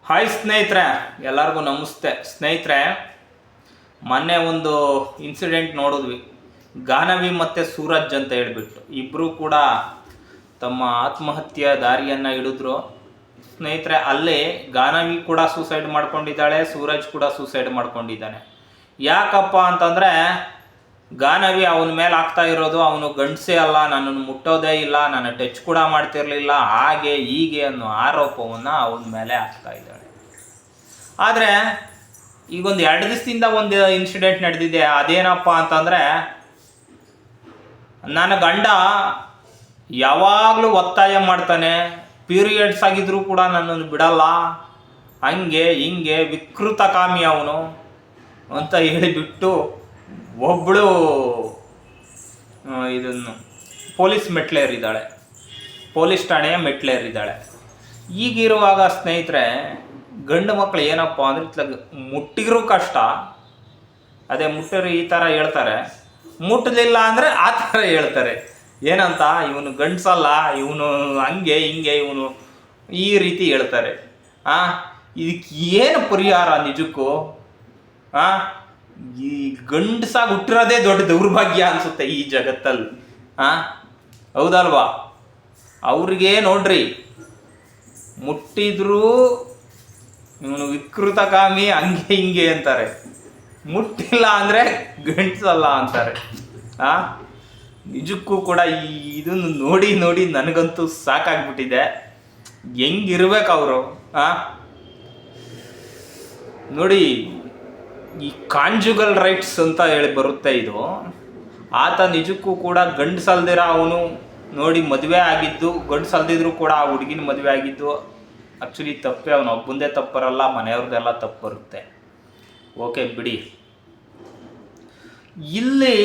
Hi ಸ್ನೇಹಿತರೆ, ಎಲ್ಲರಿಗೂ ನಮಸ್ತೆ. ಸ್ನೇಹಿತರೆ, ಮೊನ್ನೆ ಒಂದು ಇನ್ಸಿಡೆಂಟ್ ನೋಡಿದ್ವಿ. ಗಾನವಿ ಮತ್ತು ಸೂರಜ್ ಅಂತ ಹೇಳ್ಬಿಟ್ಟು ಇಬ್ಬರು ಕೂಡ ತಮ್ಮ ಆತ್ಮಹತ್ಯೆ ದಾರಿಯನ್ನು ಹಿಡಿದ್ರು. ಸ್ನೇಹಿತರೆ, ಅಲ್ಲೇ ಗಾನವಿ ಕೂಡ ಸೂಸೈಡ್ ಮಾಡ್ಕೊಂಡಿದ್ದಾಳೆ, ಸೂರಜ್ ಕೂಡ ಸೂಸೈಡ್ ಮಾಡ್ಕೊಂಡಿದ್ದಾನೆ. ಯಾಕಪ್ಪ ಅಂತಂದರೆ, ಗಾನವಿ ಅವನ ಮೇಲೆ ಆಗ್ತಾ ಇರೋದು ಅವನು ಗಂಡಸೇ ಅಲ್ಲ, ನನ್ನನ್ನು ಮುಟ್ಟೋದೇ ಇಲ್ಲ, ನನ್ನ ಟಚ್ ಕೂಡ ಮಾಡ್ತಿರ್ಲಿಲ್ಲ, ಹಾಗೆ ಹೀಗೆ ಅನ್ನೋ ಆರೋಪವನ್ನು ಅವನ ಮೇಲೆ ಆಗ್ತಾ ಇದ್ದಾಳೆ. ಆದರೆ ಈಗೊಂದು 2 ದಿವಸದಿಂದ ಒಂದು ಇನ್ಸಿಡೆಂಟ್ ನಡೆದಿದೆ. ಅದೇನಪ್ಪ ಅಂತಂದರೆ, ನನ್ನ ಗಂಡ ಯಾವಾಗಲೂ ಒತ್ತಾಯ ಮಾಡ್ತಾನೆ, ಪೀರಿಯಡ್ಸ್ ಆಗಿದ್ರೂ ಕೂಡ ನನ್ನನ್ನು ಬಿಡಲ್ಲ, ಹಂಗೆ ಹಿಂಗೆ ವಿಕೃತಕಾಮಿ ಅವನು ಅಂತ ಹೇಳಿಬಿಟ್ಟು ಒಬ್ಬಳು ಇದನ್ನು ಪೊಲೀಸ್ ಮೆಟ್ಲೇರಿದ್ದಾಳೆ, ಪೊಲೀಸ್ ಠಾಣೆಯ ಮೆಟ್ಲೇರಿದ್ದಾಳೆ. ಈಗಿರುವಾಗ ಸ್ನೇಹಿತರೆ, ಗಂಡು ಮಕ್ಕಳು ಏನಪ್ಪ ಅಂದರೆ ಇತ್ಲಾಗ ಮುಟ್ಟಿದ್ರೂ ಕಷ್ಟ, ಅದೇ ಮುಟ್ಟರು ಈ ಥರ ಹೇಳ್ತಾರೆ, ಮುಟ್ಟಲಿಲ್ಲ ಅಂದರೆ ಆ ಥರ ಹೇಳ್ತಾರೆ. ಏನಂತ, ಇವನು ಗಂಡಸಲ್ಲ, ಇವನು ಹಂಗೆ ಹಿಂಗೆ, ಇವನು ಈ ರೀತಿ ಹೇಳ್ತಾರೆ. ಇದಕ್ಕೆ ಏನು ಪರಿಹಾರ ನಿಜಕ್ಕೂ? ಈ ಗಂಡಸಾಗಿ ಹುಟ್ಟಿರೋದೇ ದೊಡ್ಡ ದೌರ್ಭಾಗ್ಯ ಅನಿಸುತ್ತೆ ಈ ಜಗತ್ತಲ್ಲಿ. ಹೌದಲ್ವಾ? ಅವ್ರಿಗೆ ನೋಡ್ರಿ, ಮುಟ್ಟಿದ್ರೂ ಇವನು ವಿಕೃತಕಾಮಿ ಹಂಗೆ ಹಿಂಗೆ ಅಂತಾರೆ, ಮುಟ್ಟಿಲ್ಲ ಅಂದರೆ ಗಂಡಸಲ್ಲ ಅಂತಾರೆ. ನಿಜಕ್ಕೂ ಕೂಡ ಇದನ್ನು ನೋಡಿ ನೋಡಿ ನನಗಂತೂ ಸಾಕಾಗ್ಬಿಟ್ಟಿದೆ. ಹೆಂಗಿರ್ಬೇಕು ಅವರು? ನೋಡಿ, ಈ ಕಾಂಜುಗಲ್ ರೈಟ್ಸ್ ಅಂತ ಹೇಳಿ ಬರುತ್ತೆ ಇದು. ಆತ ನಿಜಕ್ಕೂ ಕೂಡ ಗಂಡಸಲ್ದಿರ ಅವನು ನೋಡಿ ಮದುವೆ ಆಗಿದ್ದು, ಗಂಡಸಲ್ದಿದ್ರು ಕೂಡ ಆ ಹುಡುಗಿನ ಮದುವೆ ಆಗಿದ್ದು ಆ್ಯಕ್ಚುಲಿ ತಪ್ಪೇ, ಅವನು ಒಬ್ಬಂದೇ ತಪ್ಪರಲ್ಲ, ಮನೆಯವ್ರದ್ದೆಲ್ಲ ತಪ್ಪು ಬರುತ್ತೆ. ಓಕೆ ಬಿಡಿ. ಇಲ್ಲಿ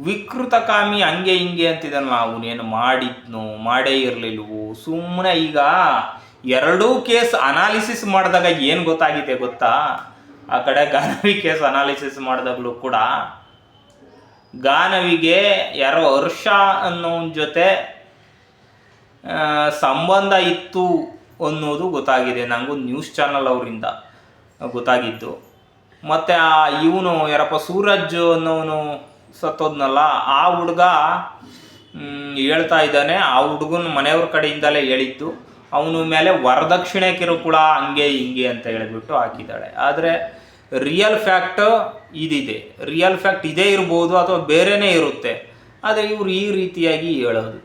ವಿಕೃತಕಾಮಿ ಹಂಗೆ ಹಿಂಗೆ ಅಂತಿದ್ದಾನಲ್ಲ, ಅವನೇನು ಮಾಡಿದ್ನು ಮಾಡೇ ಇರಲಿಲ್ವೋ, ಸುಮ್ಮನೆ. ಈಗ 2 ಕೇಸ್ ಅನಾಲಿಸಿಸ್ ಮಾಡಿದಾಗ ಏನು ಗೊತ್ತಾಗಿದೆ ಗೊತ್ತಾ? ಆ ಕಡೆ ಗಾನವಿ ಕೇಸ್ ಅನಾಲಿಸಿಸ್ ಮಾಡಿದಾಗಲೂ ಕೂಡ ಗಾನವಿಗೆ ಯಾರೋ ಹರ್ಷ ಅನ್ನೋನ ಜೊತೆ ಸಂಬಂಧ ಇತ್ತು ಅನ್ನೋದು ಗೊತ್ತಾಗಿದೆ. ನನಗೂ ನ್ಯೂಸ್ ಚಾನಲ್ ಅವರಿಂದ ಗೊತ್ತಾಗಿತ್ತು. ಮತ್ತು ಇವನು ಯಾರಪ್ಪ ಸೂರಜ್ ಅನ್ನೋನು ಸತ್ತೋದ್ನಲ್ಲ, ಆ ಹುಡುಗ ಹೇಳ್ತಾ ಇದ್ದಾನೆ, ಆ ಹುಡುಗನ ಮನೆಯವ್ರ ಕಡೆಯಿಂದಲೇ ಹೇಳಿದ್ದು, ಅವನ ಮೇಲೆ ವರದಕ್ಷಿಣೆ ಕಿರುಕುಳ ಹಂಗೆ ಹಿಂಗೆ ಅಂತ ಹೇಳಿಬಿಟ್ಟು ಹಾಕಿದ್ದಾಳೆ. ಆದರೆ ರಿಯಲ್ ಫ್ಯಾಕ್ಟ್ ಇದಿದೆ, ರಿಯಲ್ ಫ್ಯಾಕ್ಟ್ ಇದೇ ಇರ್ಬೋದು ಅಥವಾ ಬೇರೆಯೇ ಇರುತ್ತೆ. ಆದರೆ ಇವರು ಈ ರೀತಿಯಾಗಿ ಹೇಳೋದು.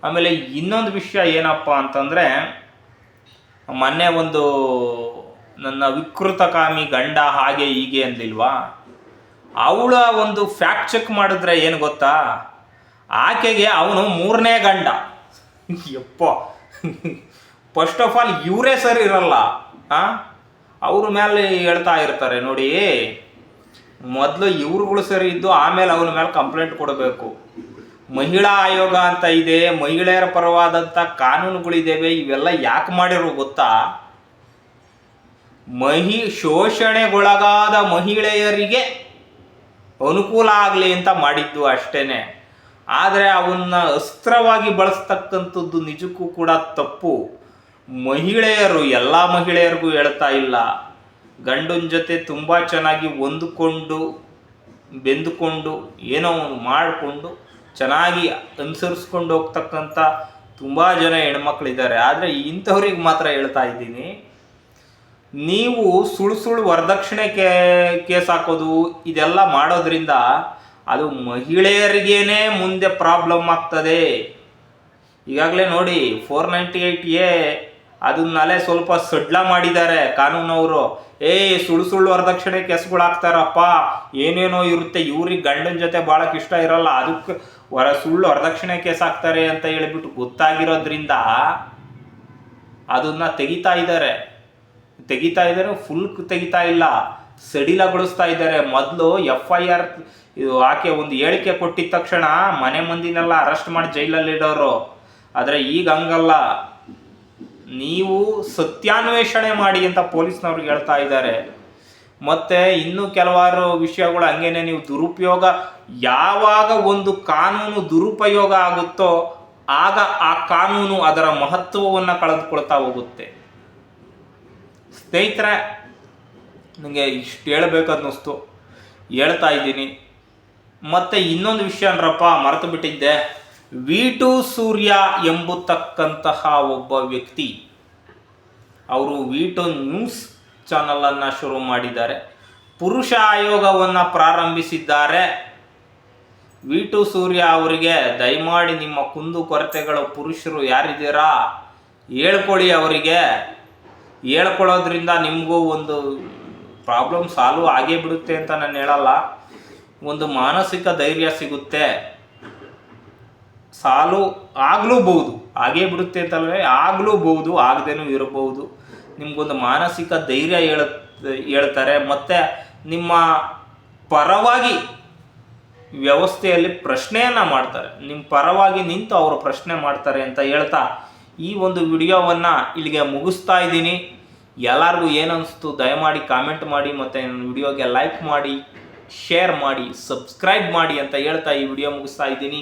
ಆಮೇಲೆ ಇನ್ನೊಂದು ವಿಷಯ ಏನಪ್ಪ ಅಂತಂದರೆ, ಮೊನ್ನೆ ಒಂದು ನನ್ನ ವಿಕೃತಕಾಮಿ ಗಂಡ ಹಾಗೆ ಹೀಗೆ ಅಂದಿಲ್ವಾ, ಅವಳ ಒಂದು ಫ್ಯಾಕ್ಟ್ ಚೆಕ್ ಮಾಡಿದ್ರೆ ಏನು ಗೊತ್ತಾ, ಆಕೆಗೆ ಅವನು 3ನೇ ಗಂಡ. ಯಪ್ಪ, ಫಸ್ಟ್ ಆಫ್ ಆಲ್ ಇವರೇ ಸರಿ ಇರಲ್ಲ. ಅವ್ರ ಮೇಲೆ ಹೇಳ್ತಾ ಇರ್ತಾರೆ ನೋಡಿ, ಮೊದಲು ಇವ್ರುಗಳು ಸರಿ ಇದ್ದು ಆಮೇಲೆ ಅವನ ಮೇಲೆ ಕಂಪ್ಲೇಂಟ್ ಕೊಡಬೇಕು. ಮಹಿಳಾ ಆಯೋಗ ಅಂತ ಇದೆ, ಮಹಿಳೆಯರ ಪರವಾದಂಥ ಕಾನೂನುಗಳಿದ್ದೇವೆ. ಇವೆಲ್ಲ ಯಾಕೆ ಮಾಡಿರೋ ಗೊತ್ತಾ? ಶೋಷಣೆಗೊಳಗಾದ ಮಹಿಳೆಯರಿಗೆ ಅನುಕೂಲ ಆಗಲಿ ಅಂತ ಮಾಡಿದ್ದು ಅಷ್ಟೇನೆ. ಆದರೆ ಅವನ್ನ ಅಸ್ತ್ರವಾಗಿ ಬಳಸ್ತಕ್ಕಂಥದ್ದು ನಿಜಕ್ಕೂ ಕೂಡ ತಪ್ಪು. ಮಹಿಳೆಯರು, ಎಲ್ಲ ಮಹಿಳೆಯರಿಗೂ ಹೇಳ್ತಾ ಇಲ್ಲ, ಗಂಡನ ಜೊತೆ ತುಂಬ ಚೆನ್ನಾಗಿ ಹೊಂದಿಕೊಂಡು ಬೆಂದುಕೊಂಡು ಏನೋ ಮಾಡಿಕೊಂಡು ಚೆನ್ನಾಗಿ ಅನುಸರಿಸ್ಕೊಂಡು ಹೋಗ್ತಕ್ಕಂಥ ತುಂಬ ಜನ ಹೆಣ್ಮಕ್ಳಿದ್ದಾರೆ. ಆದರೆ ಇಂಥವ್ರಿಗೆ ಮಾತ್ರ ಹೇಳ್ತಾ ಇದ್ದೀನಿ, ನೀವು ಸುಳ್ಳು ವರದಕ್ಷಿಣೆ ಕೇಸ್ ಹಾಕೋದು ಇದೆಲ್ಲ ಮಾಡೋದ್ರಿಂದ ಅದು ಮಹಿಳೆಯರಿಗೇನೆ ಮುಂದೆ ಪ್ರಾಬ್ಲಮ್ ಆಗ್ತದೆ. ಈಗಾಗಲೇ ನೋಡಿ 498A ಅದನ್ನಲ್ಲೇ ಸ್ವಲ್ಪ ಸಡ್ಲ ಮಾಡಿದ್ದಾರೆ ಕಾನೂನವರು. ಸುಳ್ಳು ವರದಕ್ಷಿಣೆ ಕೇಸ್ಗಳು ಹಾಕ್ತಾರಪ್ಪ, ಏನೇನೋ ಇರುತ್ತೆ, ಇವ್ರಿಗೆ ಗಂಡನ ಜೊತೆ ಭಾಳಕ್ಕೆ ಇಷ್ಟ ಇರಲ್ಲ, ಅದಕ್ಕೆ ಸುಳ್ಳು ವರದಕ್ಷಿಣೆ ಕೇಸ್ ಹಾಕ್ತಾರೆ ಅಂತ ಹೇಳಿಬಿಟ್ಟು ಗೊತ್ತಾಗಿರೋದ್ರಿಂದ ಅದನ್ನು ತೆಗಿತಾ ಇದ್ದಾರೆ. ಫುಲ್ ತೆಗಿತಾ ಇಲ್ಲ, ಸಡಿಲಗೊಳಿಸ್ತಾ ಇದ್ದಾರೆ. ಮೊದಲು FIR ಇದು ಆಕೆ ಒಂದು ಹೇಳಿಕೆ ಕೊಟ್ಟಿದ ತಕ್ಷಣ ಮನೆ ಮಂದಿನೆಲ್ಲ ಅರೆಸ್ಟ್ ಮಾಡಿ ಜೈಲಲ್ಲಿ ಇಡೋರು. ಆದರೆ ಈಗ ಹಂಗಲ್ಲ, ನೀವು ಸತ್ಯಾನ್ವೇಷಣೆ ಮಾಡಿ ಅಂತ ಪೊಲೀಸ್ನವ್ರಿಗೆ ಹೇಳ್ತಾ ಇದ್ದಾರೆ. ಮತ್ತು ಇನ್ನೂ ಕೆಲವಾರು ವಿಷಯಗಳು ಹಂಗೇನೆ. ನೀವು ದುರುಪಯೋಗ, ಯಾವಾಗ ಒಂದು ಕಾನೂನು ದುರುಪಯೋಗ ಆಗುತ್ತೋ ಆಗ ಆ ಕಾನೂನು ಅದರ ಮಹತ್ವವನ್ನು ಕಳೆದುಕೊಳ್ತಾ ಹೋಗುತ್ತೆ. ಸ್ನೇಹಿತರೆ, ನನಗೆ ಇಷ್ಟು ಹೇಳಬೇಕನ್ನಿಸ್ತು, ಹೇಳ್ತಾ ಇದ್ದೀನಿ. ಮತ್ತು ಇನ್ನೊಂದು ವಿಷಯ ಅಂದ್ರಪ್ಪ ಮರೆತು ಬಿಟ್ಟಿದ್ದೆ. V2 ಸೂರ್ಯ ಎಂಬತಕ್ಕಂತಹ ಒಬ್ಬ ವ್ಯಕ್ತಿ, ಅವರು V2 ನ್ಯೂಸ್ ಚಾನಲನ್ನು ಶುರು ಮಾಡಿದ್ದಾರೆ, ಪುರುಷ ಆಯೋಗವನ್ನು ಪ್ರಾರಂಭಿಸಿದ್ದಾರೆ. V2 ಸೂರ್ಯ ಅವರಿಗೆ ದಯಮಾಡಿ ನಿಮ್ಮ ಕುಂದು ಕೊರತೆಗಳು ಪುರುಷರು ಯಾರಿದ್ದೀರಾ ಹೇಳ್ಕೊಳ್ಳಿ. ಅವರಿಗೆ ಹೇಳ್ಕೊಳ್ಳೋದ್ರಿಂದ ನಿಮಗೂ ಒಂದು ಪ್ರಾಬ್ಲಮ್ ಸಾಲ್ವ್ ಆಗೇ ಬಿಡುತ್ತೆ ಅಂತ ನಾನು ಹೇಳಲ್ಲ, ಒಂದು ಮಾನಸಿಕ ಧೈರ್ಯ ಸಿಗುತ್ತೆ. ಸಾಲು ಆಗ್ಲೂಬಹುದು, ಆಗೇ ಬಿಡುತ್ತೆ ಅಂತಲ್ವೇ, ಆಗ್ಲೂಬಹುದು, ಆಗದೇನೂ ಇರಬಹುದು. ನಿಮಗೊಂದು ಮಾನಸಿಕ ಧೈರ್ಯ ಹೇಳ್ತಾರೆ. ಮತ್ತು ನಿಮ್ಮ ಪರವಾಗಿ ವ್ಯವಸ್ಥೆಯಲ್ಲಿ ಪ್ರಶ್ನೆಯನ್ನು ಮಾಡ್ತಾರೆ, ನಿಮ್ಮ ಪರವಾಗಿ ನಿಂತು ಅವರು ಪ್ರಶ್ನೆ ಮಾಡ್ತಾರೆ ಅಂತ ಹೇಳ್ತಾ ಈ ಒಂದು ವಿಡಿಯೋವನ್ನು ಇಲ್ಲಿಗೆ ಮುಗಿಸ್ತಾ ಇದ್ದೀನಿ. ಎಲ್ಲರಿಗೂ ಏನನ್ನಿಸ್ತು ದಯಮಾಡಿ ಕಾಮೆಂಟ್ ಮಾಡಿ, ಮತ್ತು ನನ್ನ ವಿಡಿಯೋಗೆ ಲೈಕ್ ಮಾಡಿ, ಶೇರ್ ಮಾಡಿ, ಸಬ್ಸ್ಕ್ರೈಬ್ ಮಾಡಿ ಅಂತ ಹೇಳ್ತಾ ಈ ವಿಡಿಯೋ ಮುಗಿಸ್ತಾ ಇದ್ದೀನಿ.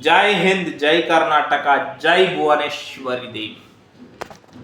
ಜೈ ಹಿಂದ್, ಜೈ ಕರ್ನಾಟಕ, ಜೈ ಭುವನೇಶ್ವರಿ ದೇವಿ.